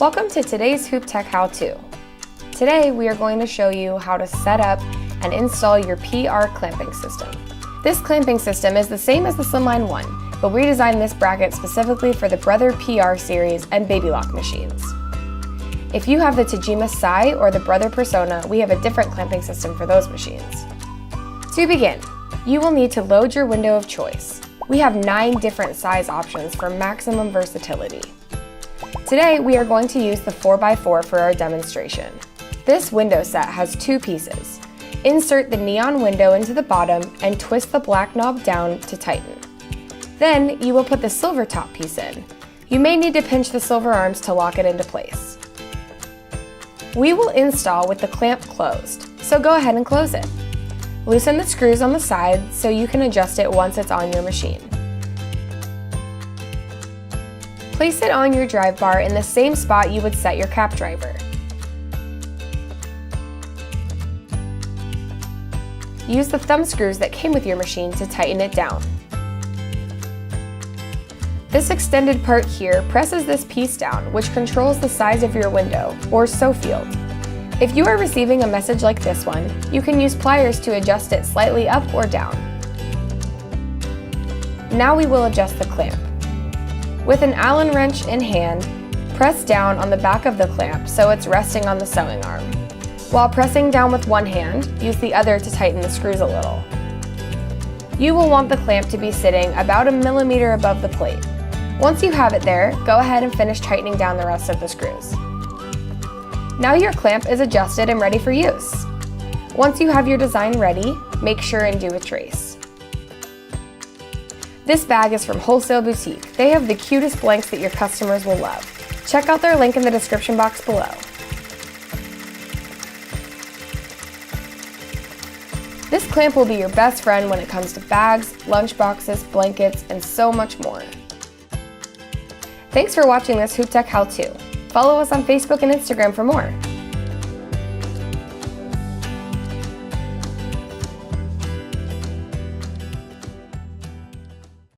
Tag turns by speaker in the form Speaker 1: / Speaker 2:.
Speaker 1: Welcome to today's Hoop Tech How-To. Today we are going to show you how to set up and install your PR clamping system. This clamping system is the same as the Slimline 1, but we designed this bracket specifically for the Brother PR series and Babylock machines. If you have the Tajima Sai or the Brother Persona, we have a different clamping system for those machines. To begin, you will need to load your window of choice. We have 9 different size options for maximum versatility. Today, we are going to use the 4x4 for our demonstration. This window set has 2 pieces. Insert the neon window into the bottom and twist the black knob down to tighten. Then, you will put the silver top piece in. You may need to pinch the silver arms to lock it into place. We will install with the clamp closed, so go ahead and close it. Loosen the screws on the side so you can adjust it once it's on your machine. Place it on your drive bar in the same spot you would set your cap driver. Use the thumb screws that came with your machine to tighten it down. This extended part here presses this piece down, which controls the size of your window, or sew field. If you are receiving a message like this one, you can use pliers to adjust it slightly up or down. Now we will adjust the clamp. With an Allen wrench in hand, press down on the back of the clamp so it's resting on the sewing arm. While pressing down with one hand, use the other to tighten the screws a little. You will want the clamp to be sitting about a millimeter above the plate. Once you have it there, go ahead and finish tightening down the rest of the screws. Now your clamp is adjusted and ready for use. Once you have your design ready, make sure and do a trace. This bag is from Wholesale Boutique. They have the cutest blanks that your customers will love. Check out their link in the description box below. This clamp will be your best friend when it comes to bags, lunch boxes, blankets, and so much more. Thanks for watching this Hoop Tech How-To. Follow us on Facebook and Instagram for more.